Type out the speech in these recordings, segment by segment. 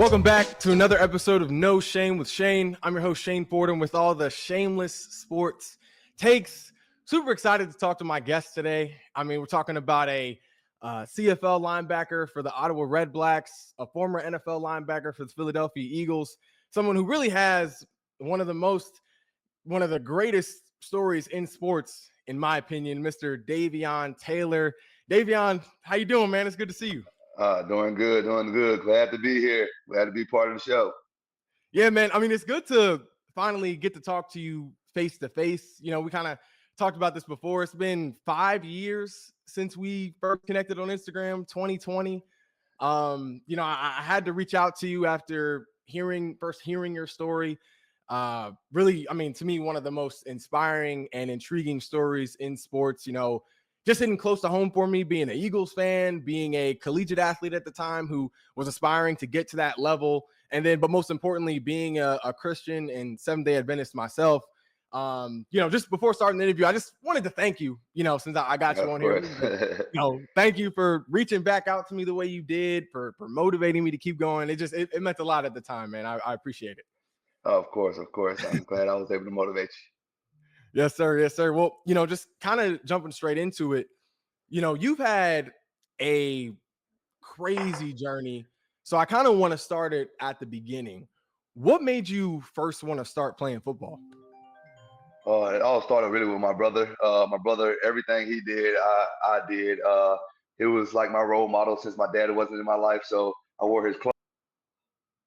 Welcome back to another episode of No Shame with Shane. I'm your host, Shane Fordham, with all the shameless sports takes. Super excited to talk to my guest today. We're talking about a CFL linebacker for the Ottawa Red Blacks, a former NFL linebacker for the Philadelphia Eagles, someone who really has one of the greatest stories in sports, in my opinion, Mr. Davion Taylor. Davion, how you doing, man? It's good to see you. Doing good. Glad to be here. Glad to be part of the show. Yeah, man. It's good to finally get to talk to you face to face. We kind of talked about this before. It's been 5 years since we first connected on Instagram, 2020. I had to reach out to you after hearing your story. Really, to me, one of the most inspiring and intriguing stories in sports. Just hitting close to home for me, being an Eagles fan, being a collegiate athlete at the time who was aspiring to get to that level. But most importantly, being a Christian and Seventh-day Adventist myself. Just before starting the interview, I just wanted to thank you, since I got you on here. Thank you for reaching back out to me the way you did, for motivating me to keep going. It meant a lot at the time, man. I appreciate it. Of course. I'm glad I was able to motivate you. Yes, sir. Yes, sir. Well, just kind of jumping straight into it, you've had a crazy journey. So I kind of want to start it at the beginning. What made you first want to start playing football? It all started really with my brother. My brother, everything he did, I did. It was like my role model since my dad wasn't in my life. So I wore his clothes.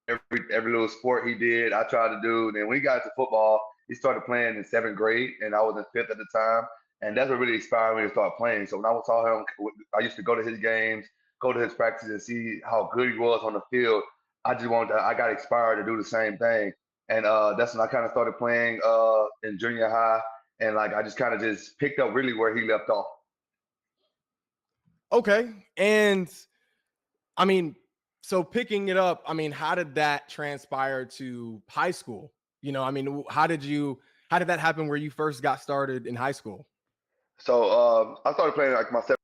Every little sport he did, I tried to do. And then when he got into football, he started playing in seventh grade, and I was in fifth at the time. And that's what really inspired me to start playing. So when I saw him, I used to go to his games, go to his practices, and see how good he was on the field. I got inspired to do the same thing. And that's when I kind of started playing in junior high. And like I just kind of just picked up really where he left off. Okay. And so picking it up, how did that transpire to high school? How did that happen where you first got started in high school? So I started playing like myself.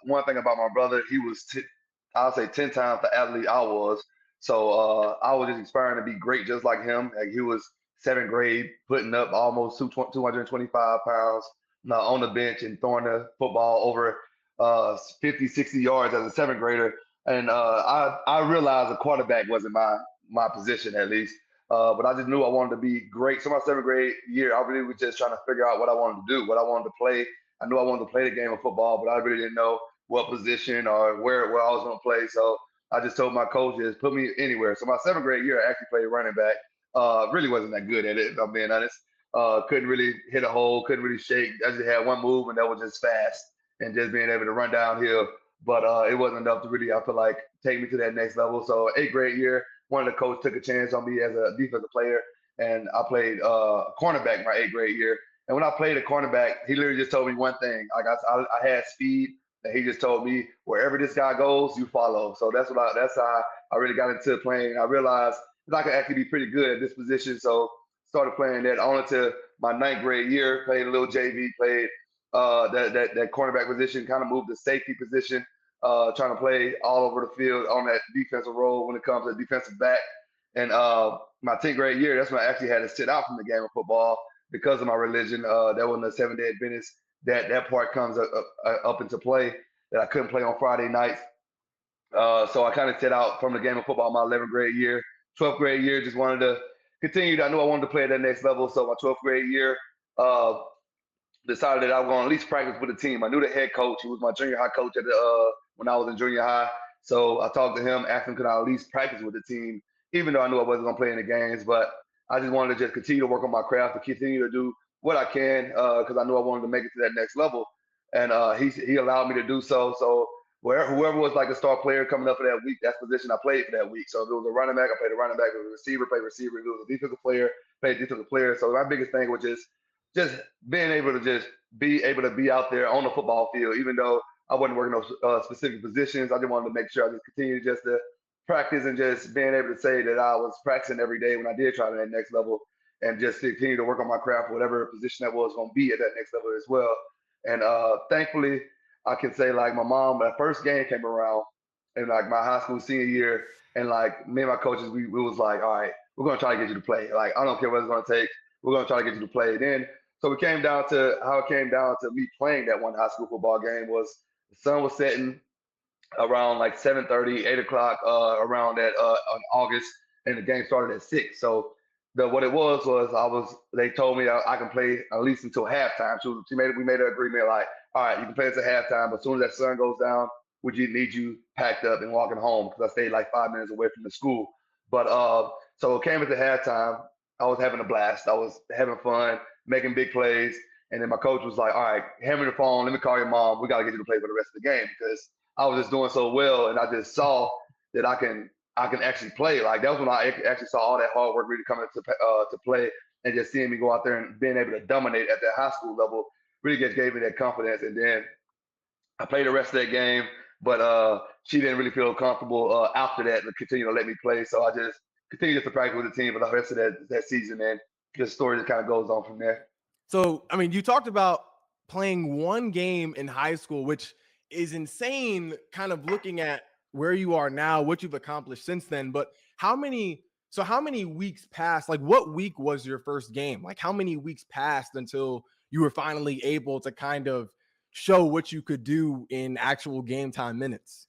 One thing about my brother, he was, I'll say 10 times the athlete I was. So I was just aspiring to be great just like him. Like he was seventh grade, putting up almost 225 pounds on the bench and throwing the football over 50, 60 yards as a seventh grader. And I realized a quarterback wasn't my position at least. But I just knew I wanted to be great. So my seventh grade year, I really was just trying to figure out what I wanted to do, what I wanted to play. I knew I wanted to play the game of football, but I really didn't know what position or where I was going to play. So I just told my coach, just put me anywhere. So my seventh grade year, I actually played running back. Really wasn't that good at it, if I'm being honest. Couldn't really hit a hole, couldn't really shake. I just had one move, and that was just fast and just being able to run downhill. But it wasn't enough to really, I feel like, take me to that next level. So eighth grade year, one of the coaches took a chance on me as a defensive player, and I played cornerback my eighth grade year. And when I played a cornerback, he literally just told me one thing. Like I had speed, and he just told me wherever this guy goes, you follow. So that's how I really got into playing. I realized that I could actually be pretty good at this position. So started playing that on to my ninth grade year. Played a little JV. Played that cornerback position. Kind of moved to safety position. Trying to play all over the field on that defensive role when it comes to defensive back. And my 10th grade year, that's when I actually had to sit out from the game of football because of my religion. That wasn't a Seventh-day Adventist. That part comes up into play that I couldn't play on Friday nights. So I kind of set out from the game of football my 11th grade year. 12th grade year, just wanted to continue. I knew I wanted to play at that next level. So my 12th grade year, decided that I was going to at least practice with the team. I knew the head coach. He was my junior high coach when I was in junior high. So I talked to him, asked him could I at least practice with the team, even though I knew I wasn't going to play in the games. But I just wanted to just continue to work on my craft, to continue to do what I can because I knew I wanted to make it to that next level. And he allowed me to do so. So whoever was like a star player coming up for that week, that's the position I played for that week. So if it was a running back, I played a running back. If it was a receiver, played receiver. If it was a defensive player, played defensive player. So my biggest thing was just being able to be out there on the football field, even though I wasn't working on specific positions. I just wanted to make sure I just continued just to practice and just being able to say that I was practicing every day when I did try to that next level and just continue to work on my craft, whatever position that was going to be at that next level as well. And thankfully, I can say like my mom, that first game came around in like my high school senior year, and like me and my coaches, we was like, all right, we're gonna try to get you to play. Like I don't care what it's gonna take, we're gonna try to get you to play. Then so we came down to how it came down to me playing that one high school football game was the sun was setting around like 7:30, 8 o'clock, around that on August, and the game started at 6. So what it was they told me I can play at least until halftime. We made an agreement like, all right, you can play until halftime, but as soon as that sun goes down, would you need you packed up and walking home because I stayed like 5 minutes away from the school. But so it came into halftime. I was having a blast. I was having fun, making big plays. And then my coach was like, all right, hand me the phone. Let me call your mom. We got to get you to play for the rest of the game because I was just doing so well, and I just saw that I can actually play. Like that was when I actually saw all that hard work really coming to play, and just seeing me go out there and being able to dominate at that high school level really just gave me that confidence. And then I played the rest of that game, but she didn't really feel comfortable after that to continue to let me play. So I just continued to practice with the team for the rest of that season, and the story just kind of goes on from there. So, I mean, you talked about playing one game in high school, which is insane, kind of looking at where you are now, what you've accomplished since then. But how many weeks passed? Like, what week was your first game? Like, how many weeks passed until you were finally able to kind of show what you could do in actual game time minutes?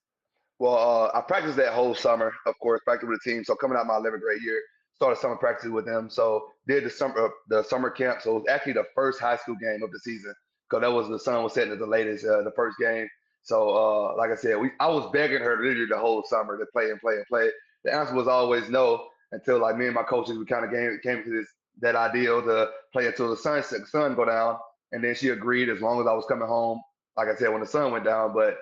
Well, I practiced that whole summer, of course, practiced with the team. So coming out my 11th grade year, started summer practices with them. So did the summer camp. So it was actually the first high school game of the season because that was the sun was setting at the latest, the first game. So like I said, I was begging her literally the whole summer to play and play and play. The answer was always no until like me and my coaches we kind of came to this that ideal to play until the sun go down, and then she agreed as long as I was coming home. Like I said, when the sun went down, but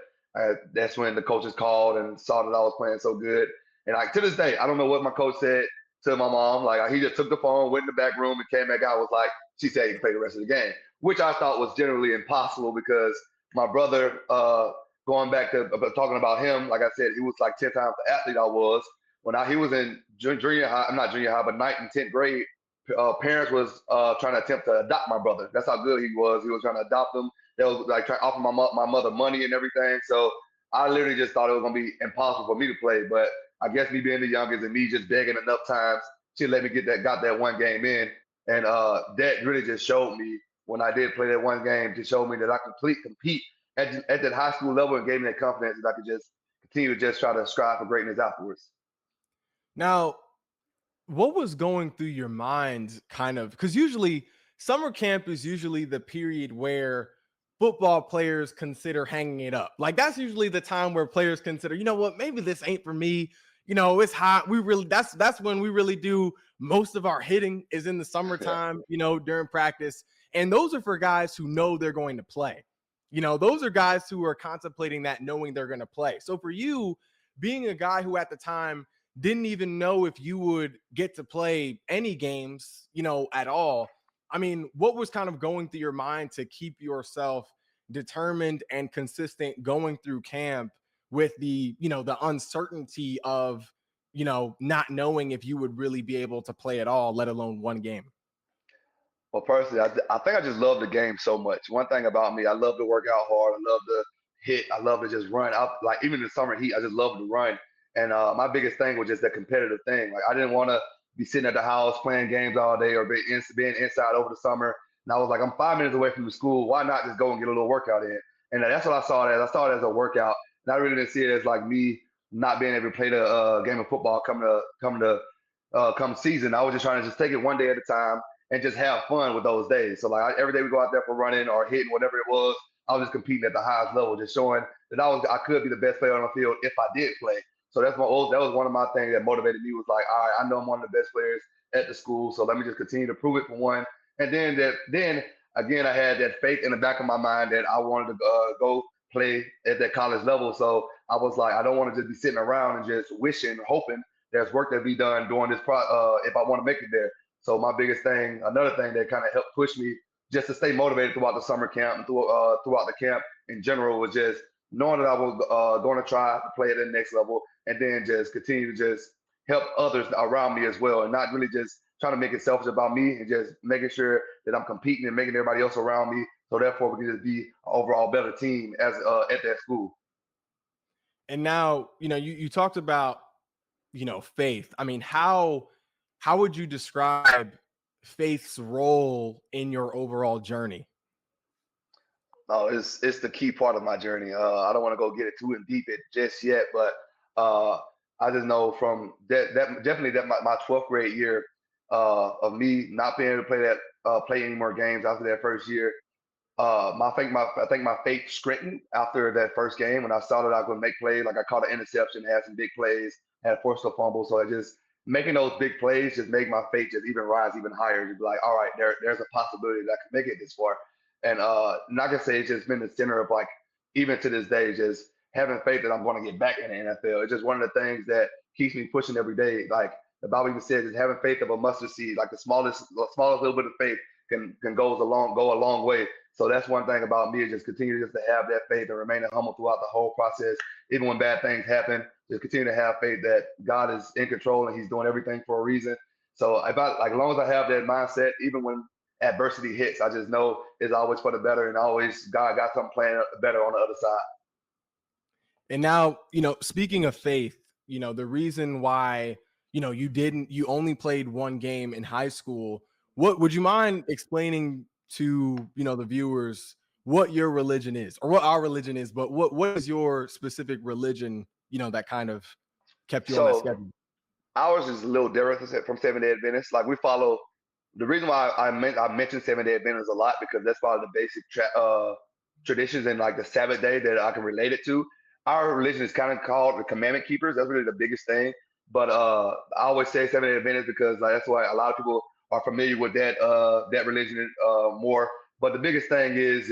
that's when the coaches called and saw that I was playing so good. And like to this day, I don't know what my coach said to my mom. Like he just took the phone, went in the back room, and came back out. Was like, she said you can play the rest of the game, which I thought was generally impossible because my brother, going back to talking about him, like I said, he was like 10 times the athlete I was he was in junior high. I'm not junior high, but ninth and 10th grade. Parents was trying to attempt to adopt my brother. That's how good he was. He was trying to adopt him. They was like trying to offer my mother money and everything. So I literally just thought it was gonna be impossible for me to play. But I guess me being the youngest and me just begging enough times, she let me got that one game in, and that really just showed me when I did play that one game, just showed me that I could compete at that high school level and gave me that confidence that I could just continue to just try to strive for greatness afterwards. Now, what was going through your mind kind of because usually summer camp is usually the period where football players consider hanging it up. Like that's usually the time where players consider, you know what, maybe this ain't for me. You know, it's hot. We really that's when we really do most of our hitting is in the Yeah. summertime, you know, during practice. And those are for guys who know they're going to play. You know, those are guys who are contemplating that knowing they're going to play. So for you, being a guy who at the time didn't even know if you would get to play any games, you know, at all. I mean, what was kind of going through your mind to keep yourself determined and consistent going through camp with the, you know, the uncertainty of, you know, not knowing if you would really be able to play at all, let alone one game? Well, personally, I think I just love the game so much. One thing about me, I love to work out hard. I love to hit. I love to just run. Like even in the summer heat, I just love to run. And my biggest thing was just that competitive thing. Like I didn't want to be sitting at the house playing games all day or being inside over the summer. And I was like, I'm 5 minutes away from the school. Why not just go and get a little workout in? And that's what I saw it as. I saw it as a workout, and I really didn't see it as like me not being able to play the game of football come season. I was just trying to just take it one day at a time and just have fun with those days. So like every day we go out there for running or hitting, whatever it was, I was just competing at the highest level, just showing that I could be the best player on the field if I did play. So that was one of my things that motivated me was like, all right, I know I'm one of the best players at the school, so let me just continue to prove it for one. And then again, I had that faith in the back of my mind that I wanted to go play at that college level. So I was like, I don't want to just be sitting around and just wishing, hoping there's work to be done during if I want to make it there. So my biggest thing, another thing that kind of helped push me just to stay motivated throughout the summer camp and throughout the camp in general was just knowing that I was going to try to play at the next level and then just continue to just help others around me as well and not really just trying to make it selfish about me and just making sure that I'm competing and making everybody else around me so therefore we can just be an overall better team as at that school. And now, you talked about, faith. I mean, how would you describe faith's role in your overall journey? Oh, it's the key part of my journey. I don't want to go get it too in deep it just yet, but I just know from that definitely that my 12th grade year of me not being able to play any more games after that first year. I think my faith strengthened after that first game when I saw that I was going to make plays. Like I caught an interception, had some big plays, had forced a fumble. So I just making those big plays just make my faith just even rise even higher. Just be like, all right, there's a possibility that I can make it this far. And not gonna say it's just been the center of like even to this day, just having faith that I'm going to get back in the NFL. It's just one of the things that keeps me pushing every day. Like the Bible even says, is having faith of a mustard seed, like the smallest little bit of faith can go a long way. So that's one thing about me is just continue just to have that faith and remain humble throughout the whole process. Even when bad things happen, just continue to have faith that God is in control and He's doing everything for a reason. So if I like, as long as I have that mindset, even when adversity hits, I just know it's always for the better and always God got something playing better on the other side. And now, speaking of faith, the reason why, you only played one game in high school. What would you mind explaining to, the viewers what your religion is or what our religion is, but what is your specific religion, that kind of kept you on that So schedule? ours is a little different from Seventh Day Adventists. Like we follow the reason why I mentioned Seventh Day Adventists a lot because that's probably the basic traditions and like the Sabbath day that I can relate it to. Our religion is kind of called the Commandment Keepers. That's really the biggest thing. But I always say Seventh Day Adventists because like, that's why a lot of people are familiar with that religion more. But the biggest thing is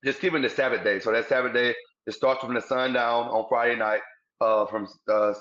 just keeping the Sabbath day. So that Sabbath day, it starts from the sundown on Friday night, from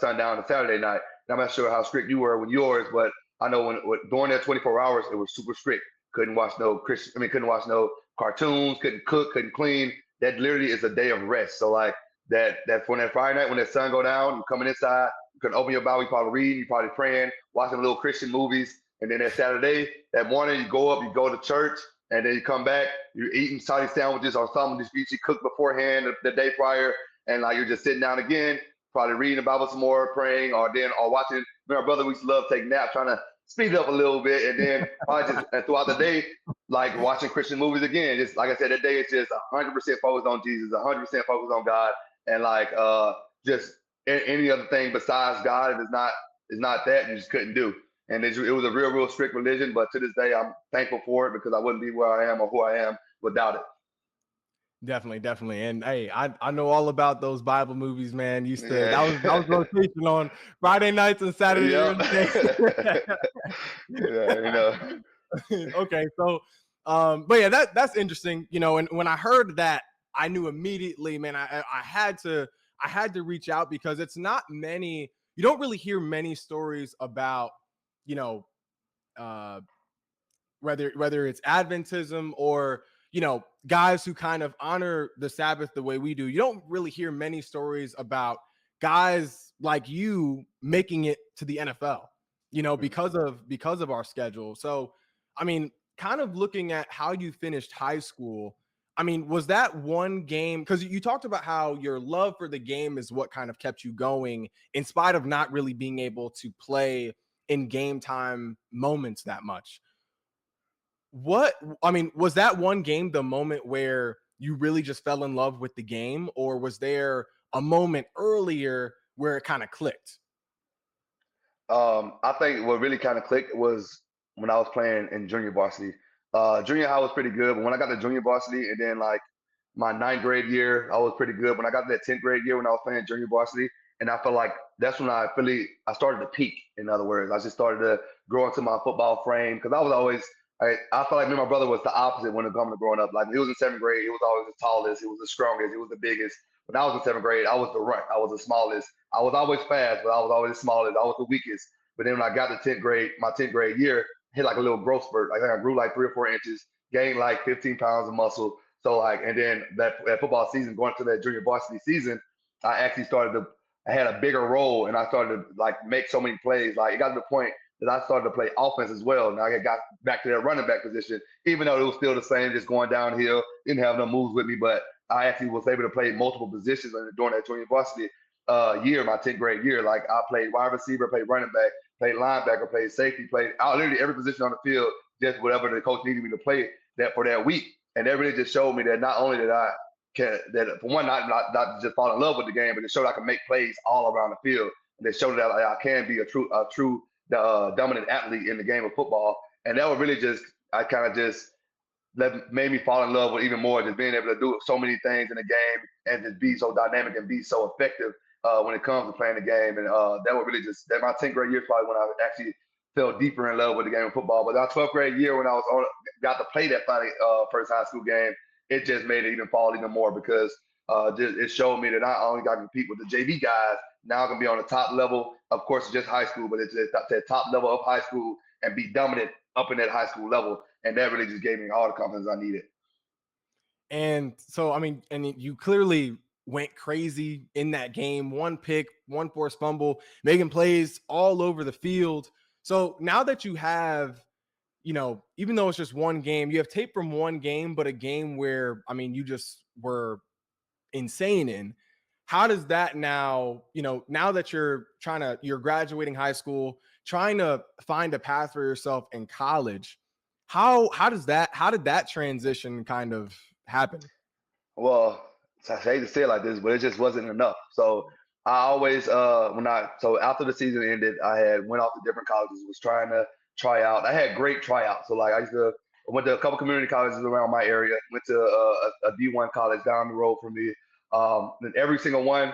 sundown to Saturday night. And I'm not sure how strict you were with yours, but I know when during that 24 hours, it was super strict. Couldn't watch no Christian. I mean, couldn't watch no cartoons. Couldn't cook. Couldn't clean. That literally is a day of rest. So like that from that Friday night when the sun go down, you coming inside. You can open your Bible. You probably reading. You probably praying, watching little Christian movies. And then that Saturday, that morning, you go up. You go to church and then you come back, you're eating salty sandwiches or something just usually cooked beforehand the day prior, and like you're just sitting down again, probably reading the Bible some more, praying, or watching. My brother we used to love taking naps, trying to speed it up a little bit, and then probably just throughout the day, like watching Christian movies again. Just like I said, that day is just 100% focused on Jesus, 100% focused on God, and like just any other thing besides God, if it's not that, you just couldn't do. And it was a real strict religion. But to this day, I'm thankful for it because I wouldn't be where I am or who I am without it. Definitely. And hey, I know all about those Bible movies, man. Used to Yeah. that was rotation on Friday nights and Saturday Yep. days. Yeah, Okay, so but yeah, that's interesting, and when I heard that, I knew immediately, man, I had to reach out because it's not many, you don't really hear many stories about, you know, uh whether it's Adventism or, guys who kind of honor the Sabbath the way we do. You don't really hear many stories about guys like you making it to the NFL, because of our schedule. So, I mean, kind of looking at how you finished high school, I mean, was that one game? Because you talked about how your love for the game is what kind of kept you going, in spite of not really being able to play in game time moments that much. Was that one game the moment where you really just fell in love with the game, or was there a moment earlier where it kind of clicked? I think what really kind of clicked was when I was playing in junior varsity. Junior high was pretty good, but when I got to junior varsity and then like my ninth grade year, I was pretty good. When I got to that 10th grade year when I was playing junior varsity, and I felt like that's when I started to peak. In other words, I just started to grow into my football frame because I was always I felt like me and my brother was the opposite when it comes to growing up. Like he was in 7th grade, he was always the tallest, he was the strongest, he was the biggest. When I was in 7th grade, I was the runt, I was the smallest. I was always fast, but I was always the smallest. I was the weakest. But then when I got to 10th grade, my 10th grade year, hit like a little growth spurt. Like I grew like 3 or 4 inches, gained like 15 pounds of muscle. So like, and then that football season, going to that junior varsity season, I actually I had a bigger role and I started to like make so many plays. Like it got to the point that I started to play offense as well. Now I got back to that running back position, even though it was still the same, just going downhill, didn't have no moves with me. But I actually was able to play multiple positions during that junior varsity year, my 10th grade year. Like I played wide receiver, played running back, played linebacker, played safety, played out literally every position on the field, just whatever the coach needed me to play that for that week. And that really just showed me that not only did I can that for one not just fall in love with the game, but it showed I can make plays all around the field. And it showed that I can be a true dominant athlete in the game of football. And that was really just I kind of just that made me fall in love with even more just being able to do so many things in the game and just be so dynamic and be so effective when it comes to playing the game. And that would really just that my 10th grade year is probably when I actually fell deeper in love with the game of football. But our 12th grade year when I was got to play that first high school game, it just made it even fall even more because just, it showed me that not only got to compete with the JV guys, now I can be on the top level. Of course, it's just high school, but it's just that top level of high school and be dominant up in that high school level. And that really just gave me all the confidence I needed. And so, I mean, and you clearly went crazy in that game. One pick, one forced fumble, making plays all over the field. So now that you have, even though it's just one game, you have tape from one game, but a game where, I mean, you just were insane in. How does that now, now that you're graduating high school, trying to find a path for yourself in college, how did that transition kind of happen? Well, I hate to say it like this, but it just wasn't enough. So I always so after the season ended, I had went off to different colleges, was trying to try out. I had great tryouts. So like I went to a couple community colleges around my area, went to a D1 college down the road from me. And every single one,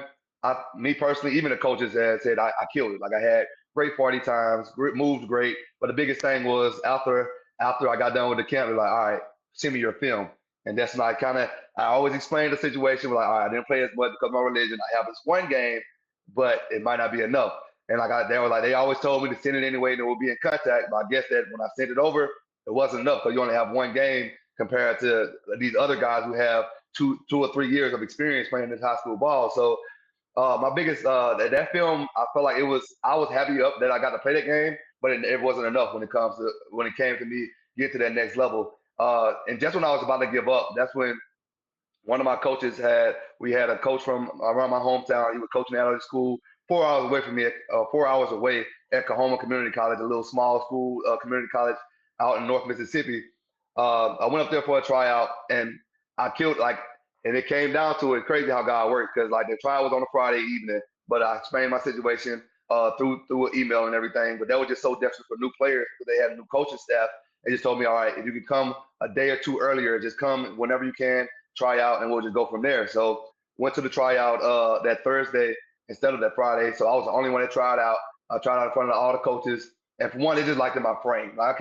me personally, even the coaches had said I killed it. Like I had great party times, great moves, great. But the biggest thing was after I got done with the camp, they're like, all right, send me your film. And that's not I always explain the situation like, all right, I didn't play as much because of my religion. I have this one game, but it might not be enough. And they always told me to send it anyway and we'll be in contact. But I guess that when I sent it over, it wasn't enough because you only have one game compared to these other guys who have two or 3 years of experience playing this high school ball. So my biggest that film, I felt like I was happy up that I got to play that game, but it wasn't enough when it came to me get to that next level. And just when I was about to give up, that's when one of my coaches we had a coach from around my hometown. He was coaching at a school 4 hours away from me, 4 hours away at Kahoma Community College, a little small school community college out in North Mississippi. I went up there for a tryout and I killed and it came down to it. Crazy how God works because like the trial was on a Friday evening, but I explained my situation through an email and everything. But that was just so desperate for new players because they had a new coaching staff. They just told me, all right, if you can come a day or two earlier, just come whenever you can, try out, and we'll just go from there. So went to the tryout that Thursday instead of that Friday. So I was the only one that tried out. I tried out in front of all the coaches. And for one, they just liked my frame. Like I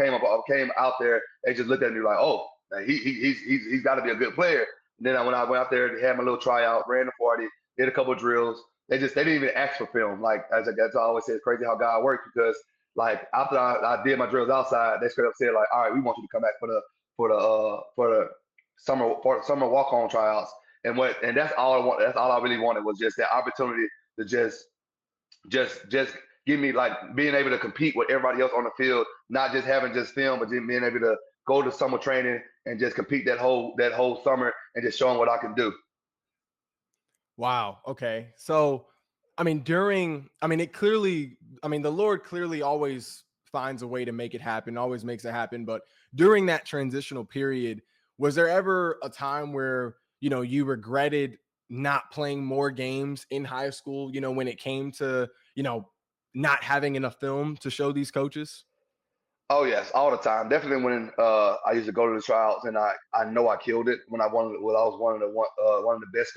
came out there, they just looked at me like, oh, he's got to be a good player. And then when I went out there, they had my little tryout, ran the 40, did a couple of drills. They didn't even ask for film. Like as I always say, it's crazy how God works because like after I did my drills outside, they straight up said like, all right, we want you to come back for the summer walk on tryouts. And that's all I want. That's all I really wanted was just that opportunity to just give me like being able to compete with everybody else on the field, not just having just film, but just being able to go to summer training and just compete that whole summer and just showing what I can do. Wow. Okay. So, I mean, the Lord clearly always finds a way to make it happen, always makes it happen. But during that transitional period, was there ever a time where, you regretted not playing more games in high school, when it came to, not having enough film to show these coaches? Oh yes, all the time. Definitely when I used to go to the tryouts and I know I killed it when I was one of the best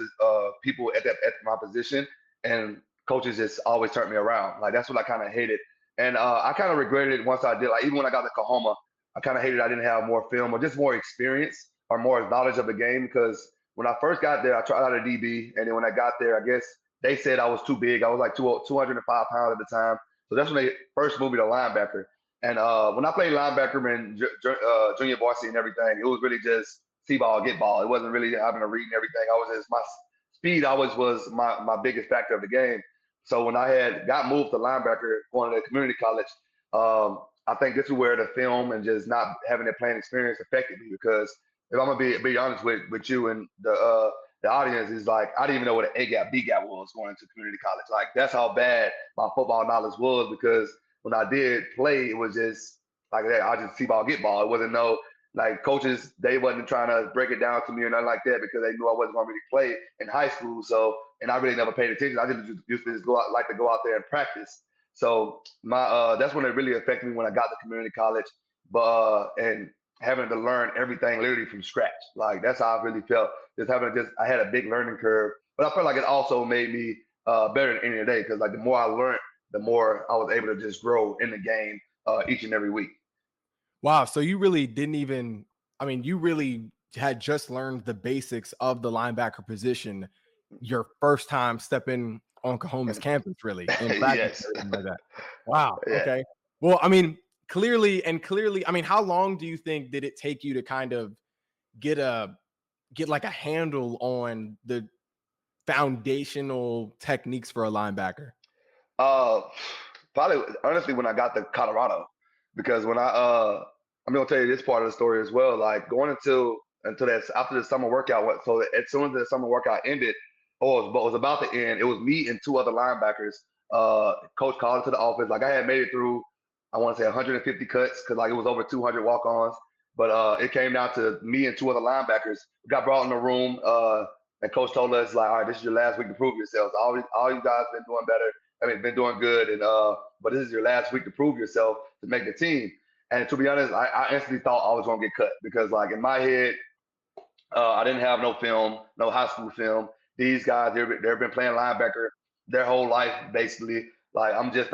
people at my position and coaches just always turned me around. Like that's what I kind of hated. And I kind of regretted it once I did. Like even when I got to Kahoma, I kind of hated I didn't have more film or just more experience or more knowledge of the game because when I first got there, I tried out a DB and then when I got there, I guess they said I was too big. I was like 205 pounds at the time. So that's when they first moved me to linebacker. And when I played linebacker in junior varsity and everything, it was really just see ball, get ball. It wasn't really having to read and everything. I was just my speed always was my biggest factor of the game. So when I had got moved to linebacker going to community college, I think this is where the film and just not having that playing experience affected me because if I'm gonna be honest with you and the audience is like, I didn't even know what an A gap, B gap was going into community college. Like that's how bad my football knowledge was because when I did play, it was just like that. I just see ball, get ball. It wasn't no like coaches. They wasn't trying to break it down to me or nothing like that because they knew I wasn't going to really play in high school. So, and I really never paid attention. I just used to just go out, like to go out there and practice. So my that's when it really affected me when I got to community college. But and having to learn everything literally from scratch. Like that's how I really felt. Just having to I had a big learning curve. But I felt like it also made me better than any other day because like the more I learned, the more I was able to just grow in the game each and every week. Wow. So you really didn't even, I mean, you really had just learned the basics of the linebacker position your first time stepping on Cahoma's And campus, really, in practice yes, or anything like that. Wow. yeah. Okay. Well, I mean, clearly, I mean, how long do you think did it take you to kind of get a get like a handle on the foundational techniques for a linebacker? Uh, Probably honestly when I got to Colorado, because when I'm gonna tell you this part of the story as well. Like going until that after the summer workout, so as soon as the summer workout ended, or was about to end, it was me and two other linebackers. Coach called into the office. Like I had made it through, I want to say 150 cuts because like it was over 200 walk-ons. But it came down to me and two other linebackers. We got brought in the room. And coach told us like, all right, this is your last week to prove yourselves. All you guys been doing better. I mean, been doing good, and but this is your last week to prove yourself to make the team. And to be honest, I instantly thought I was gonna get cut because, like in my head, I didn't have no film, no high school film. These guys, they've been playing linebacker their whole life, basically. Like I just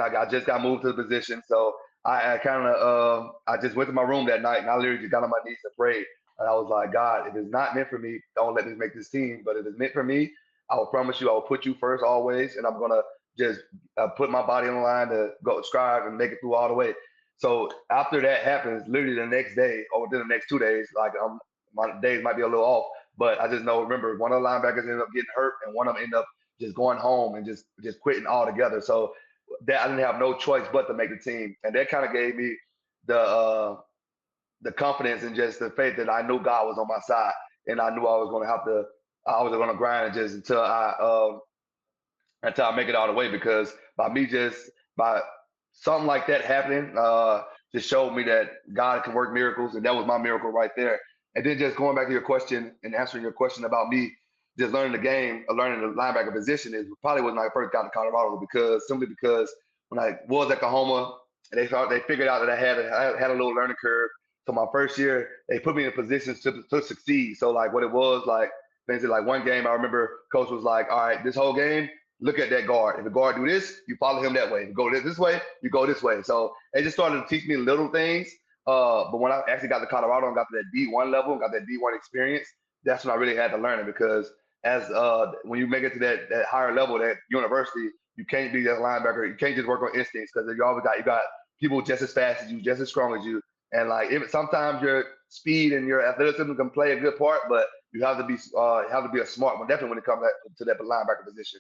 got moved to the position, so I kind of, I just went to my room that night and I literally just got on my knees and prayed. And I was like, God, if it's not meant for me, don't let me make this team. But if it's meant for me, I will promise you, I will put you first always, and I'm gonna just put my body on the line to go strive and make it through all the way. So after that happens, literally the next day or within the next 2 days, like my days might be a little off, but I just know. Remember, one of the linebackers ended up getting hurt, and one of them ended up just going home and just quitting altogether. So that I didn't have no choice but to make the team, and that kind of gave me the uh, the confidence and just the faith that I knew God was on my side, and I knew I was going to have to. I was going to grind just until I make it all the way because by something like that happening, just showed me that God can work miracles, and that was my miracle right there. And then just going back to your question and answering your question about me just learning the game, learning the linebacker position is probably when I first got to Colorado because when I was at Kahoma, they figured out that I had a little learning curve. So my first year, they put me in positions to succeed. So like what it was like, basically like one game, I remember coach was like, all right, this whole game, look at that guard. If the guard do this, you follow him that way. If you go this way, you go this way. So they just started to teach me little things. But when I actually got to Colorado and got to that D1 level and got that D1 experience, that's when I really had to learn it because as when you make it to that higher level, that university, you can't be that linebacker. You can't just work on instincts because you got people just as fast as you, just as strong as you, and like sometimes your speed and your athleticism can play a good part, but you have to be a smart one, definitely when it comes to that linebacker position.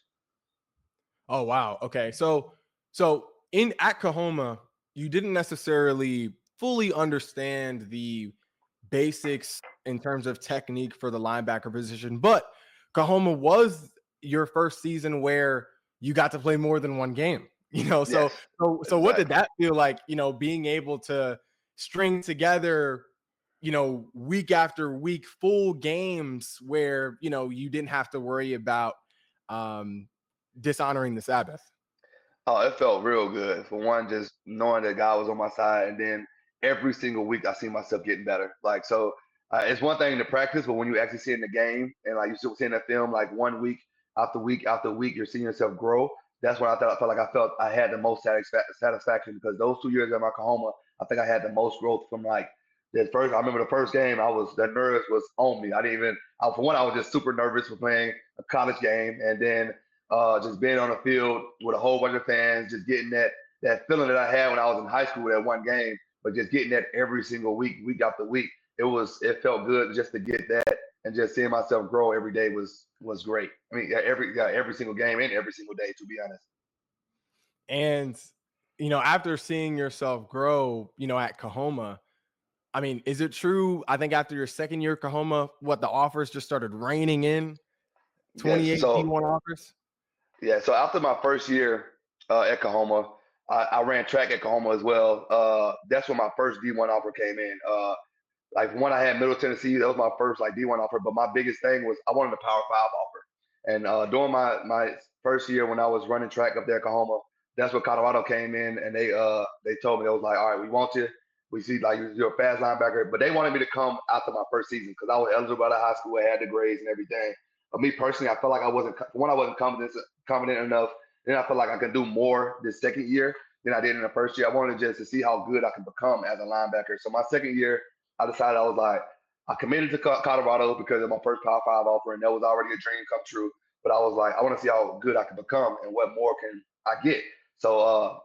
Oh wow. Okay. So in at Kahoma, you didn't necessarily fully understand the basics in terms of technique for the linebacker position, but Kahoma was your first season where you got to play more than one game. You know, Yes, so what did exactly. that feel like, you know, being able to string together, you know, week after week full games where, you know, you didn't have to worry about um dishonoring the Sabbath. Oh, it felt real good. For one, just knowing that God was on my side, and then every single week I see myself getting better. Like so, it's one thing to practice, but when you actually see it in the game and like you still seeing that film, like one week after week, you're seeing yourself grow. That's when I felt like I had the most satisfaction because those 2 years at Oklahoma, I think I had the most growth from like the first. I remember the first game, the nerves was on me. I didn't even. For one, I was just super nervous for playing a college game, and then just being on the field with a whole bunch of fans, just getting that feeling that I had when I was in high school with that one game, but just getting that every single week, week after week, it felt good just to get that and just seeing myself grow every day was great. I mean, every single game and every single day, to be honest. And you know, after seeing yourself grow, you know, at Kahoma, I mean, is it true? I think after your second year at Kahoma, what the offers just started raining in? Yes. 28 So D1 offers. yeah. So after my first year at Kahoma, I ran track at Kahoma as well. That's when my first D1 offer came in. Like when I had Middle Tennessee, that was my first like D1 offer. But my biggest thing was I wanted a Power Five offer. And during my first year when I was running track up there at Kahoma, that's when Colorado came in and they told me they was like, all right, we want you. We see like you're a fast linebacker, but they wanted me to come after my first season because I was eligible out of high school, I had the grades and everything. But me personally, I felt like I wasn't confident enough. Then I felt like I could do more this second year than I did in the first year. I wanted just to see how good I could become as a linebacker. So my second year, I decided I was like, I committed to Colorado because of my first Power Five offer, and that was already a dream come true. But I was like, I want to see how good I can become and what more can I get. So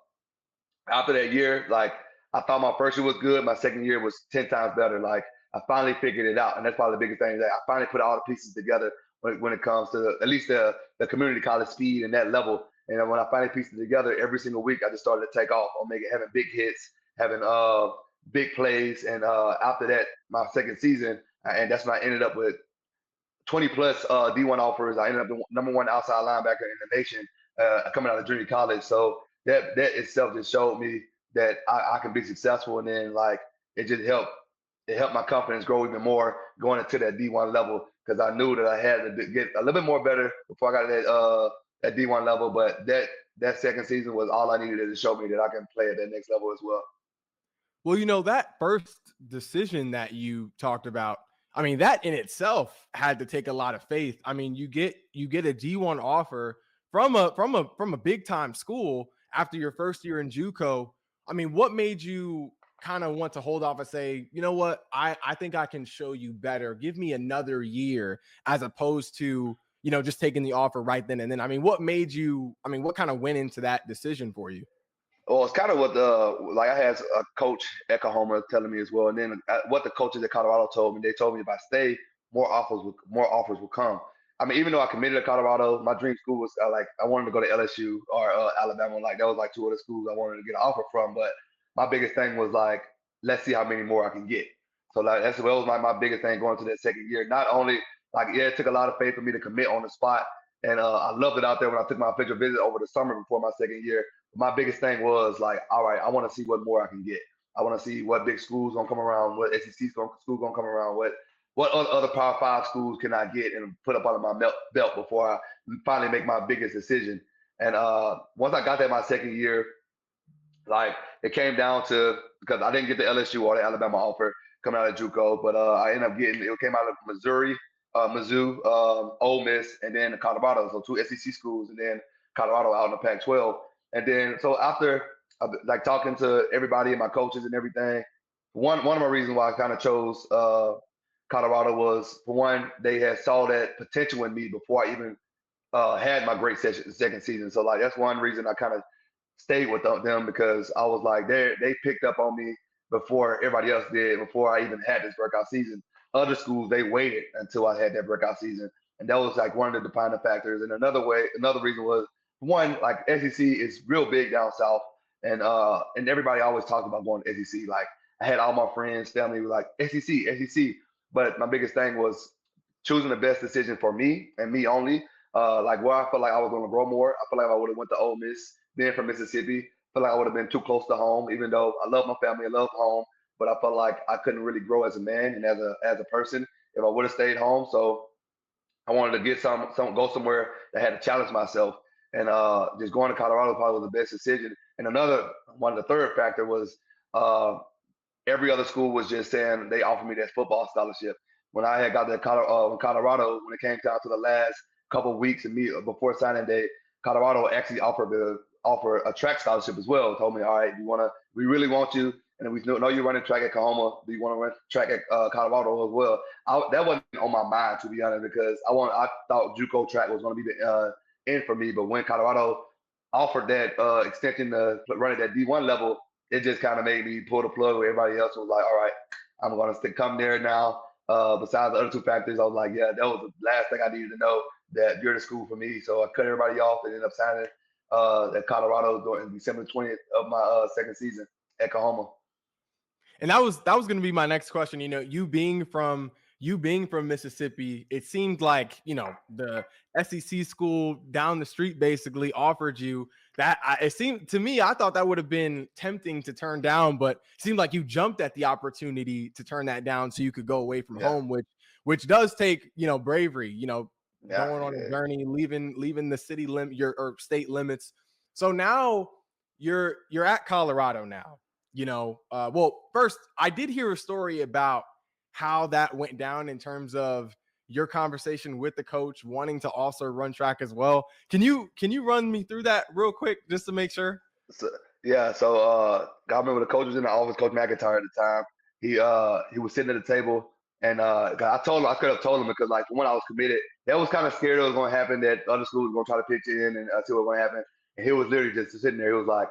after that year, like I thought my first year was good, my second year was 10 times better. Like I finally figured it out, and that's probably the biggest thing that I finally put all the pieces together when it comes to at least the community college speed and that level. And then when I finally pieced it together, every single week I just started to take off on making having big hits, having big plays, and after that, my second season, and that's when I ended up with 20 plus D1 offers. I ended up the number one outside linebacker in the nation coming out of junior college. So that itself just showed me that I can be successful. And then like it helped my confidence grow even more going into that D1 level because I knew that I had to get a little bit more better before I got to that D1 level. But that second season was all I needed to show me that I can play at that next level as well. Well, that first decision that you talked about, I mean, that in itself had to take a lot of faith. I mean, you get a D1 offer from a big time school after your first year in JUCO. I mean, what made you kind of want to hold off and say, you know what, I think I can show you better. Give me another year as opposed to, just taking the offer right then and then. I mean, what kind of went into that decision for you? Well, it's kind of what like I had a coach at Oklahoma telling me as well, and then what the coaches at Colorado told me. They told me if I stay, more offers will come. I mean, even though I committed to Colorado, my dream school was like I wanted to go to LSU or Alabama. Like that was like two of the schools I wanted to get an offer from. But my biggest thing was like, let's see how many more I can get. So like that was my biggest thing going to that second year. Not only like yeah, it took a lot of faith for me to commit on the spot, and I loved it out there when I took my official visit over the summer before my second year. My biggest thing was like, all right, I want to see what more I can get. I want to see what big schools gonna come around, what school gonna come around, what other Power Five schools can I get and put up under my belt before I finally make my biggest decision. And once I got that my second year, like it came down to because I didn't get the LSU or the Alabama offer coming out of JUCO, but I ended up getting it came out of Missouri, Mizzou, Ole Miss, and then Colorado. So two SEC schools, and then Colorado out in the Pac-12. And then so after like talking to everybody and my coaches and everything, one of my reasons why I kind of chose Colorado was for one they had saw that potential in me before I even had my great second season. So like that's one reason I kind of stayed with them because I was like they picked up on me before everybody else did, before I even had this breakout season. Other schools they waited until I had that breakout season, and that was like one of the defining factors. And another reason was one like SEC is real big down south, and everybody always talks about going to SEC. Like I had all my friends, family were like SEC, SEC, but my biggest thing was choosing the best decision for me and me only. Like where I felt like I was going to grow more, I feel like I would have went to Ole Miss, being from Mississippi. I feel like I would have been too close to home, even though I love my family, I love home, but I felt like I couldn't really grow as a man and as a person if I would have stayed home. So I wanted to get some go somewhere that had to challenge myself, and just going to Colorado probably was the best decision. And another one, the third factor was uh, every other school was just saying they offered me that football scholarship. When I had got to Colorado, when it came down to the last couple of weeks and me before signing day, Colorado actually offer a track scholarship as well. Told me, all right, we really want you, and we know you're running track at Kahoma. Do you want to run track at Colorado as well? That wasn't on my mind to be honest because I thought JUCO track was going to be the end for me, but when Colorado offered that extension to run at that D1 level, it just kind of made me pull the plug where everybody else was like, all right, I'm going to come there now. Besides the other two factors, I was like, yeah, that was the last thing I needed to know that you're the school for me. So I cut everybody off and ended up signing at Colorado during December 20th of my second season at Kahoma. And that was going to be my next question. You being from you being from Mississippi, it seemed like, the SEC school down the street basically offered you that. It seemed to me, I thought that would have been tempting to turn down, but it seemed like you jumped at the opportunity to turn that down so you could go away from Yeah, home, which does take, bravery, yeah, going on a yeah. journey, leaving the city limit, or state limits. So now you're at Colorado now. Well, first, I did hear a story about how that went down in terms of your conversation with the coach wanting to also run track as well. Can you run me through that real quick just to make sure? So, yeah, so I remember the coach was in the office, Coach McIntyre at the time. He was sitting at the table, and I could have told him because like when I was committed, that was kind of scared it was going to happen, that other schools were going to try to pitch in and see what was going to happen. And he was literally just sitting there. He was like,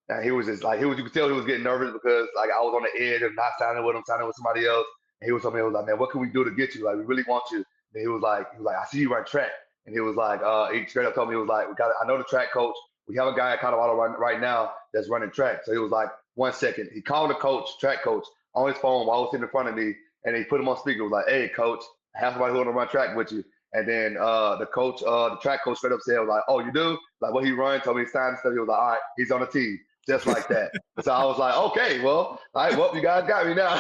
and he was just like you could tell he was getting nervous because like I was on the edge of not signing with him, signing with somebody else. And he was telling me, he was like, man, what can we do to get you? Like we really want you. And he was like, I see you run track. And he was like, he straight up told me, he was like, I know the track coach. We have a guy at Colorado right now that's running track. So he was like, 1 second. He called the coach, track coach, on his phone while I was sitting in front of me, and he put him on speaker. He was like, hey, coach, I have somebody who want to run track with you. And then the track coach straight up said, like, oh, you do? Like, what he run? Told me he signed and stuff. He was like, all right, he's on the team, just like that. So I was like, okay, well, all right, well, you guys got me now.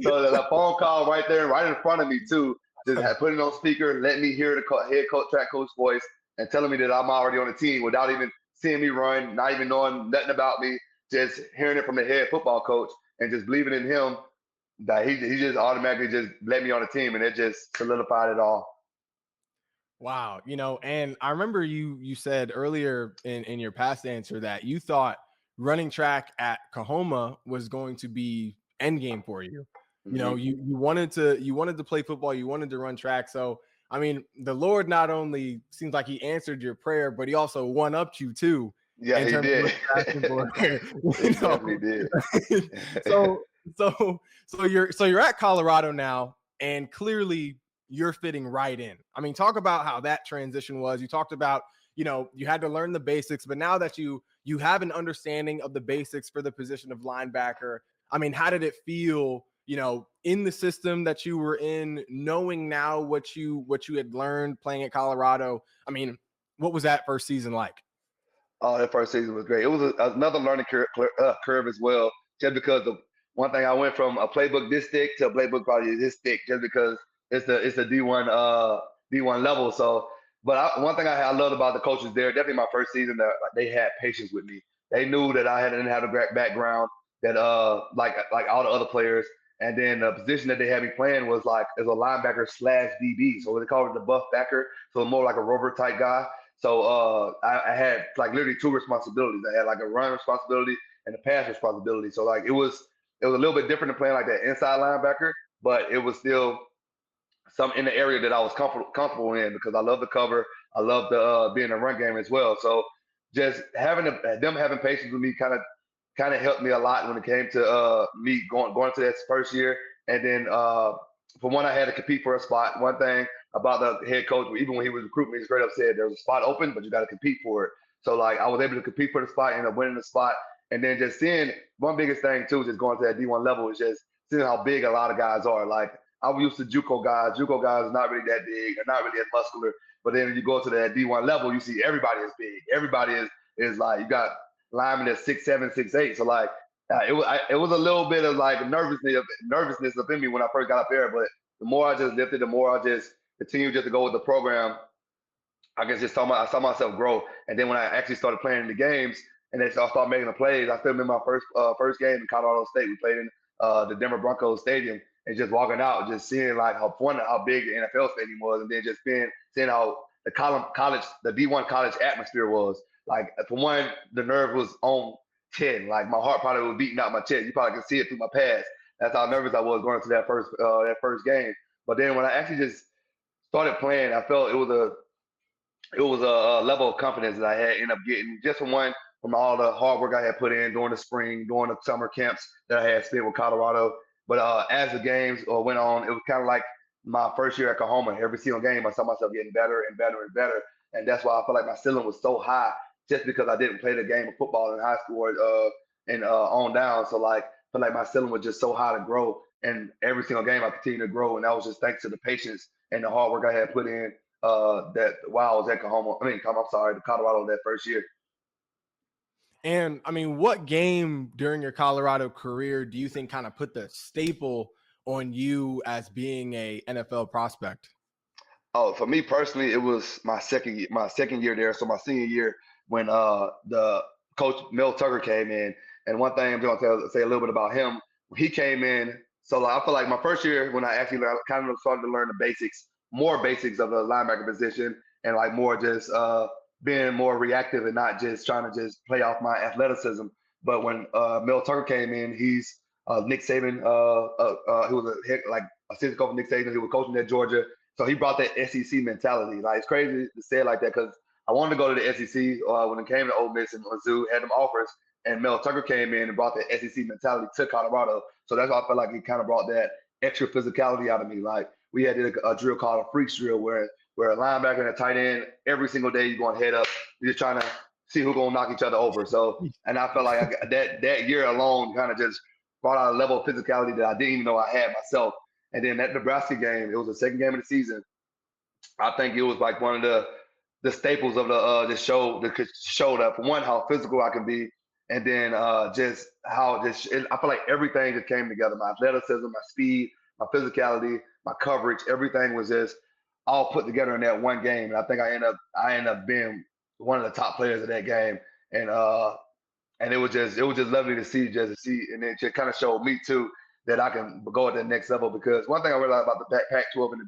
So the phone call right there, right in front of me too, just had put it on speaker, let me hear the head coach, track coach voice, and telling me that I'm already on the team without even seeing me run, not even knowing nothing about me, just hearing it from the head football coach and just believing in him that he just automatically just let me on the team, and it just solidified it all. Wow, and I remember you said earlier in your past answer that you thought running track at Kahoma was going to be end game for you. Hmm. You wanted to play football, you wanted to run track. So I mean, the Lord not only seems like he answered your prayer, but he also one upped you too Yeah, in he terms of did. what you're asking for. He you definitely know. did. so so you're at Colorado now, and clearly you're fitting right in. I mean, talk about how that transition was. You talked about, you had to learn the basics, but now that you have an understanding of the basics for the position of linebacker, I mean, how did it feel, in the system that you were in, knowing now what you had learned playing at Colorado? I mean, what was that first season like? Oh, that first season was great. It was another learning curve as well, just because of one thing. I went from a playbook this thick to a playbook probably this thick, just because it's the D1 level. So, but one thing I loved about the coaches there, definitely my first season, that like, they had patience with me. They knew that I didn't have a great background, that like all the other players. And then the position that they had me playing was like as a linebacker slash DB. So they call it the buff backer, so more like a rover type guy. So I had like literally two responsibilities. I had like a run responsibility and a pass responsibility. So like it was a little bit different than playing like that inside linebacker, but it was still some in the area that I was comfortable in because I love the cover. I love the being a run game as well. So just them having patience with me kind of helped me a lot when it came to me going to that first year. And then for one, I had to compete for a spot. One thing about the head coach, even when he was recruiting me, he straight up said there's a spot open, but you got to compete for it. So like I was able to compete for the spot, end up winning the spot, and then just seeing one biggest thing too, just going to that D1 level is just seeing how big a lot of guys are. Like I'm used to JUCO guys. JUCO guys are not really that big. They're not really as muscular. But then when you go to that D1 level, you see everybody is big. Everybody is like you got linemen at 6'7", 6'8". So like it was a little bit of like nervousness up in me when I first got up there. But the more I just lifted, the more I just continued just to go with the program. I guess I saw myself grow. And then when I actually started playing in the games and then I started making the plays, I still remember my first game in Colorado State. We played in the Denver Broncos stadium and just walking out, just seeing like how big the NFL stadium was, and then just seeing how the D1 college atmosphere was. Like for one, the nerve was on 10. Like my heart probably was beating out my chest. You probably can see it through my pads. That's how nervous I was going into that first game. But then when I actually just started playing, I felt it was a level of confidence that I had ended up getting just from all the hard work I had put in during the spring, during the summer camps that I had spent with Colorado. But as the games went on, it was kind of like my first year at Kahoma. Every single game, I saw myself getting better and better and better, and that's why I felt like my ceiling was so high, just because I didn't play the game of football in high school and on down. So like, I feel like my ceiling was just so high to grow, and every single game I continued to grow, and that was just thanks to the patience and the hard work I had put in. That while I was at Colorado that first year. And I mean, what game during your Colorado career do you think kind of put the staple on you as being a NFL prospect? Oh, for me personally, it was my second year there. So my senior year when the coach Mel Tucker came in, and one thing I'm going to say a little bit about him. He came in, so like, I feel like my first year when I actually kind of started to learn the basics, more basics of the linebacker position, and like more just being more reactive and not just trying to just play off my athleticism. But when Mel Tucker came in, he's Nick Saban. He was a head, like assistant coach of Nick Saban. He was coaching at Georgia, so he brought that SEC mentality. Like it's crazy to say it like that because I wanted to go to the SEC when it came to Ole Miss and Mizzou had them offers, and Mel Tucker came in and brought that SEC mentality to Colorado. So that's why I felt like he kind of brought that extra physicality out of me. Like we had a drill called a freaks drill where a linebacker and a tight end every single day you're going head up, you're just trying to see who's gonna knock each other over. So and I felt like that year alone kind of just brought out a level of physicality that I didn't even know I had myself. And then that Nebraska game, it was the second game of the season. I think it was like one of the staples of the show that could show that for one how physical I can be, and then just how I feel like everything just came together. My athleticism, my speed, my physicality, my coverage, everything was just all put together in that one game. And I think I end up being one of the top players of that game. And it was just lovely to see, and it just kind of showed me too that I can go at the next level. Because one thing I realized about the Pac-12 and I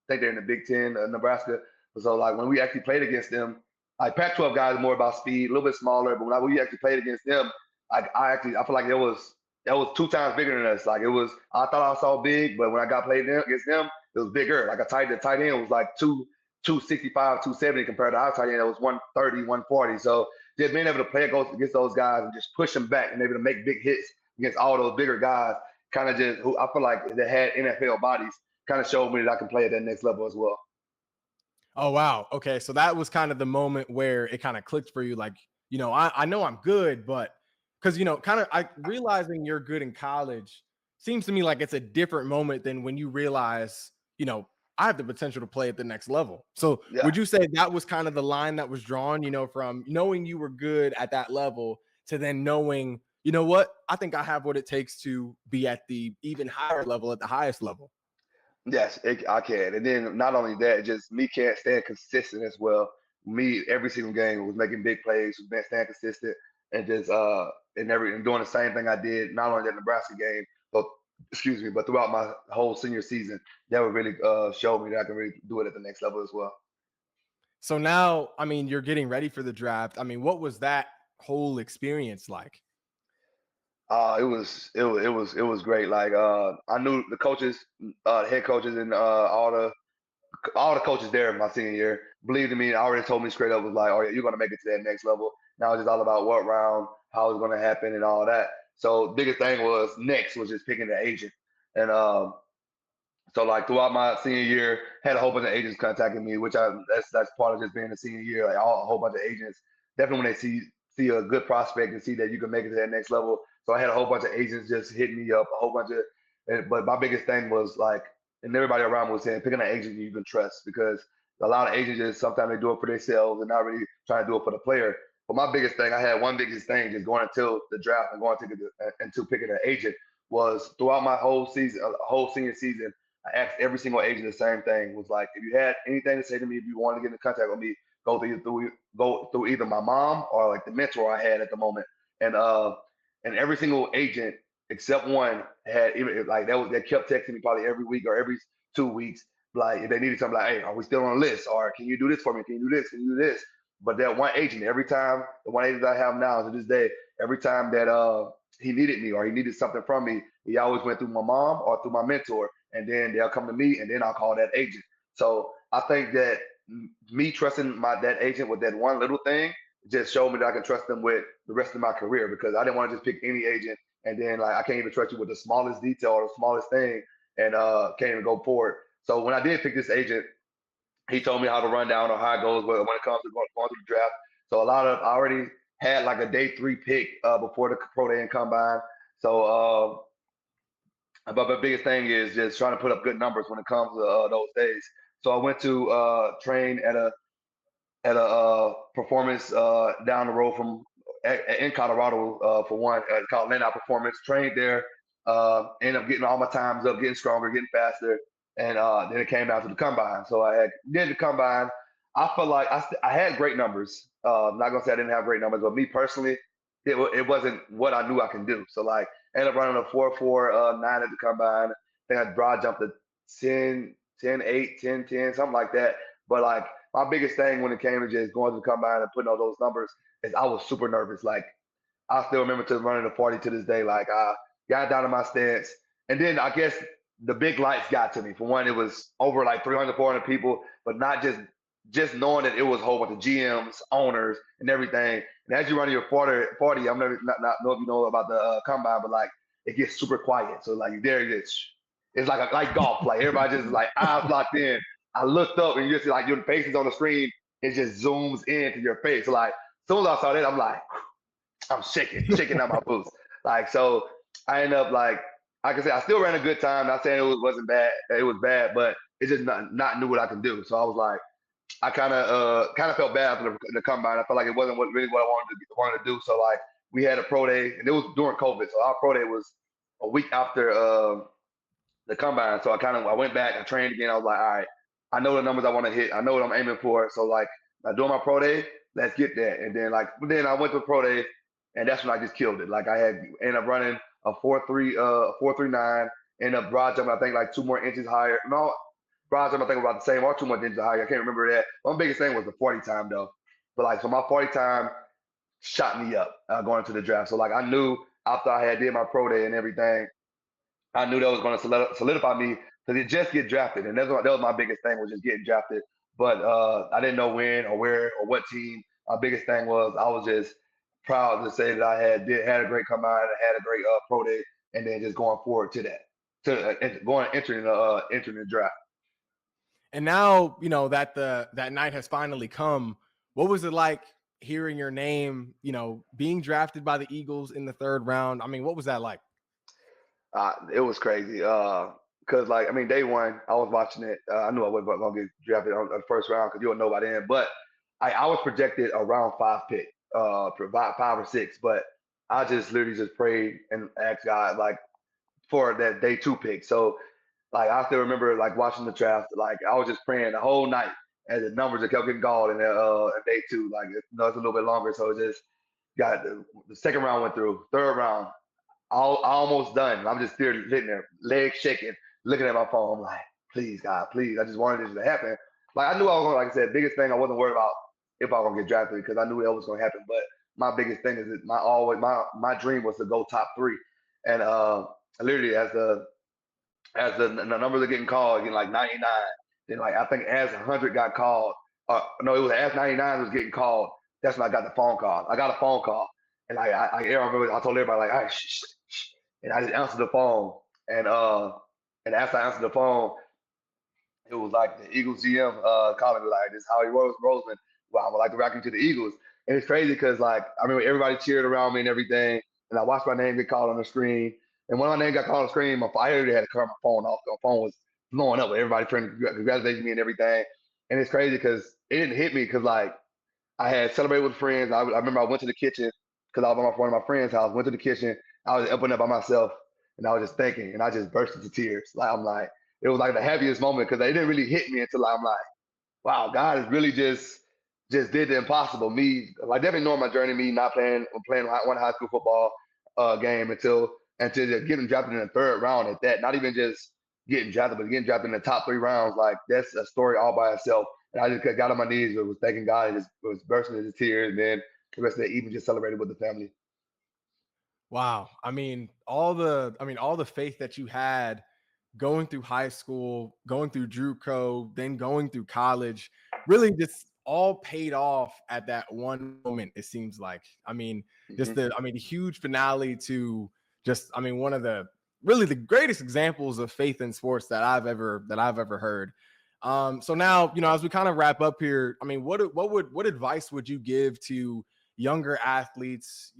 think they're in the Big Ten, Nebraska. So like when we actually played against them, like Pac-12 guys are more about speed, a little bit smaller. But when we actually played against them, I feel like it was 2 times bigger than us. Like I thought I saw big, but when I got played against them, it was bigger. Like the tight end was like 265, 270 compared to our tight end that was 130, 140. So just being able to play against those guys and just push them back and able to make big hits against all those bigger guys, kind of just who I feel like they had NFL bodies, kind of showed me that I can play at that next level as well. Oh, wow. Okay. So that was kind of the moment where it kind of clicked for you. Like, I know I'm good, but because, kind of I realizing you're good in college seems to me like it's a different moment than when you realize, I have the potential to play at the next level. So Yeah. would you say that was kind of the line that was drawn, from knowing you were good at that level to then knowing, you know what, I think I have what it takes to be at the even higher level, at the highest level? Yes, I can. And then not only that, just me can't stand consistent as well. Me every single game was making big plays, was staying consistent, and just and doing the same thing I did not only that Nebraska game, but excuse me, but throughout my whole senior season. That would really show me that I can really do it at the next level as well. So now, I mean, you're getting ready for the draft. I mean, what was that whole experience like? It was great. Like I knew the coaches, the head coaches, and all the coaches there in my senior year believed in me. Already told me straight up was like, "Oh yeah, you're gonna make it to that next level." Now it's just all about what round, how it's gonna happen, and all that. So biggest thing was just picking the agent, and so like throughout my senior year, had a whole bunch of agents contacting me, which that's part of just being a senior year. Like a whole bunch of agents, definitely when they see a good prospect and see that you can make it to that next level. So I had a whole bunch of agents just hitting me up, a whole bunch of. But my biggest thing was like, and everybody around me was saying, picking an agent you can trust because a lot of agents just sometimes they do it for themselves and not really trying to do it for the player. But my biggest thing, I had one biggest thing just going until the draft and going into picking an agent was throughout my whole season, whole senior season. I asked every single agent the same thing. Was like, if you had anything to say to me, if you wanted to get in contact with me, go through either my mom or like the mentor I had at the moment. And every single agent except one had even like they kept texting me probably every week or every 2 weeks. Like if they needed something, like, hey, are we still on the list? Or can you do this for me? Can you do this? Can you do this? But that one agent, every time the one agent I have now to this day, every time that he needed me or he needed something from me, he always went through my mom or through my mentor, and then they'll come to me, and then I'll call that agent. So I think that me trusting that agent with that one little thing just showed me that I can trust them with the rest of my career because I didn't want to just pick any agent and then like I can't even trust you with the smallest detail or the smallest thing and can't even go forward. So when I did pick this agent, he told me how to run down or how it goes when it comes to going through the draft. So I already had like a day 3 pick before the pro day and combine. So But the biggest thing is just trying to put up good numbers when it comes to those days. So I went to train at a performance down the road from in Colorado for one, called Land Out Performance. Trained there, ended up getting all my times up, getting stronger, getting faster, and then it came down to the combine. So I did the combine. I felt like I had great numbers. I'm not gonna say I didn't have great numbers, but me personally, it wasn't what I knew I can do. So like, I ended up running a 4.49 at the combine. I think I broad jumped to 10, 10, 8, 10, 10, something like that. But like my biggest thing when it came to just going to the combine and putting all those numbers is I was super nervous. Like I still remember to running the 40 to this day. Like I got down to my stance, and then I guess the big lights got to me. For one, it was over like 300, 400 people, but not just knowing that it was a whole bunch of GMs, owners, and everything. And as you run your 40, I'm never not know if you know about the combine, but like it gets super quiet. So like there it is. It's like golf. Like everybody just like eyes locked in. I looked up and you just see like your face is on the screen. It just zooms into your face. So like as soon as I saw that, I'm like, I'm shaking out my boots. Like so, I end up like I said, I still ran a good time. Not saying wasn't bad. It was bad, but it's just not knew what I can do. So I was like, I kind of felt bad after the combine. I felt like it wasn't really what I wanted to do. So like we had a pro day, and it was during COVID. So our pro day was a week after the combine. So I went back, I trained again. I was like, all right, I know the numbers I want to hit. I know what I'm aiming for. So like I doing my pro day, let's get that. And then I went to pro day, and that's when I just killed it. Like I had ended up running a 4.39, ended up broad jumping I think like 2 more inches higher. No, broad jumping I think about the same or 2 more inches higher. I can't remember that. My biggest thing was the 40 time though. But like so my 40 time shot me up going into the draft. So like I knew after I had did my pro day and everything, I knew that was going to solidify me because it just get drafted, and that was my biggest thing was just getting drafted. But I didn't know when or where or what team. My biggest thing was I was just proud to say that I had a great combine, had a great pro day, and then just going forward to that, to going entering the draft. And now, that that night has finally come. What was it like hearing your name, being drafted by the Eagles in the third round? I mean, what was that like? It was crazy. Cause like I mean, day one, I was watching it. I knew I wasn't gonna get drafted on the first round because you don't know by then. But I was projected around 5 pick, provide 5 or 6. But I just literally just prayed and asked God like for that day 2 pick. So like I still remember like watching the draft. Like I was just praying the whole night as the numbers that kept getting called in day two. Like it's a little bit longer, so it just got the second round went through, third round almost done. I'm just still sitting there, legs shaking, looking at my phone. I'm like, please, God, please. I just wanted this to happen. Like I knew I was going. Like I said, biggest thing I wasn't worried about if I was gonna get drafted because I knew that was gonna happen. But my biggest thing is that my dream was to go top three, and literally as the numbers are getting called, getting like 99. Then like I think as 100 got called, no, it was as 99 was getting called. That's when I got the phone call. I got a phone call, and I remember I told everybody like, all right, shh, shh, shh. And I just answered the phone, and and after I answered the phone, it was like the Eagles GM calling me like this Howie Roseman. Well, I would like to rock you to the Eagles. And it's crazy because like I remember everybody cheered around me and everything, and I watched my name get called on the screen. And when my name got called on the screen, I already had to cut my phone off. My phone was blowing up with everybody trying to congratulate me and everything. And it's crazy because it didn't hit me because like I had celebrated with friends. I remember I went to the kitchen because I was at one of my friend's house. Went to the kitchen. I was up and up by myself, and I was just thinking, and I just burst into tears. Like I'm like, it was like the happiest moment because it didn't really hit me until I'm like, wow, God has really just did the impossible. Me, like definitely knowing my journey, me not playing one high school football game until just getting drafted in the third round at that. Not even just getting drafted, but getting drafted in the top 3 rounds. Like that's a story all by itself. And I just got on my knees, and was thanking God, and just was bursting into tears, and then the rest of the evening just celebrated with the family. Wow. All the faith that you had going through high school, going through JUCO, then going through college, really just all paid off at that one moment, it seems like. Hmm. The huge finale to just, one of the really the greatest examples of faith in sports that I've ever heard. So now, as we kind of wrap up here, what advice would you give to younger athletes,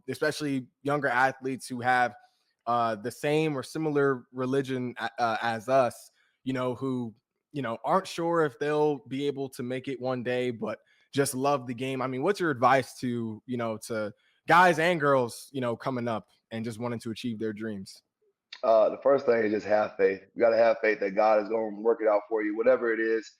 especially younger athletes who have the same or similar religion as us, who, aren't sure if they'll be able to make it one day, but just love the game. I mean, what's your advice to, to guys and girls, coming up and just wanting to achieve their dreams? The first thing is just have faith. You got to have faith that God is going to work it out for you, whatever it is.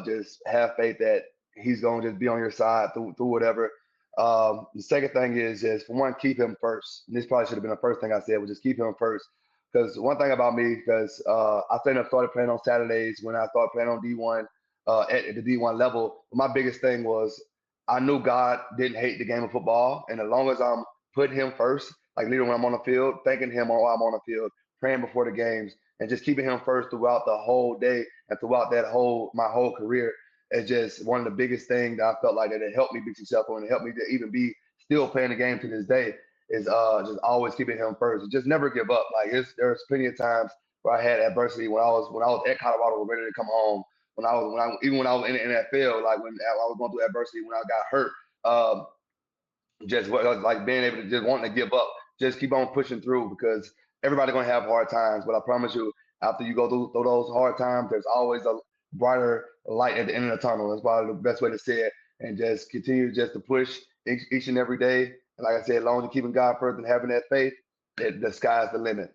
Just have faith that He's going to just be on your side through whatever. The second thing is just, for one, keep Him first. And this probably should have been the first thing I said, was just keep Him first. Because one thing about me, because I started playing on Saturdays when I started playing on D1 at the D1 level. My biggest thing was I knew God didn't hate the game of football, and as long as I'm putting Him first, like literally when I'm on the field, thanking Him while I'm on the field, praying before the games, and just keeping Him first throughout the whole day and throughout my whole career is just one of the biggest things that I felt like that it helped me be successful, and it helped me to even be still playing the game to this day. Is just always keeping Him first. Just never give up. Like there's plenty of times where I had adversity when I was at Colorado ready to come home. Even when I was in the NFL, like when I was going through adversity, when I got hurt. Just like being able to just wanting to give up, just keep on pushing through, because everybody's gonna have hard times. But I promise you, after you go through those hard times, there's always a brighter light at the end of the tunnel. That's probably the best way to say it. And just continue just to push each and every day. And like I said, as long as you're keeping God first and having that faith, the sky's the limit.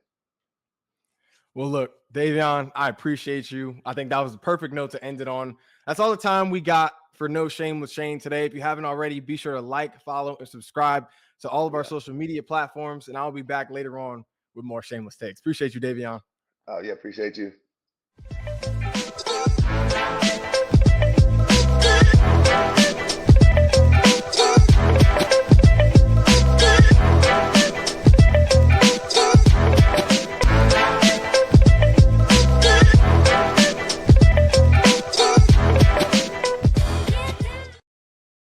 Well, look, Davion, I appreciate you. I think that was the perfect note to end it on. That's all the time we got for No Shame with Shane today. If you haven't already, be sure to like, follow, and subscribe to all of our social media platforms. And I'll be back later on with more shameless takes. Appreciate you, Davion. Yeah, appreciate you.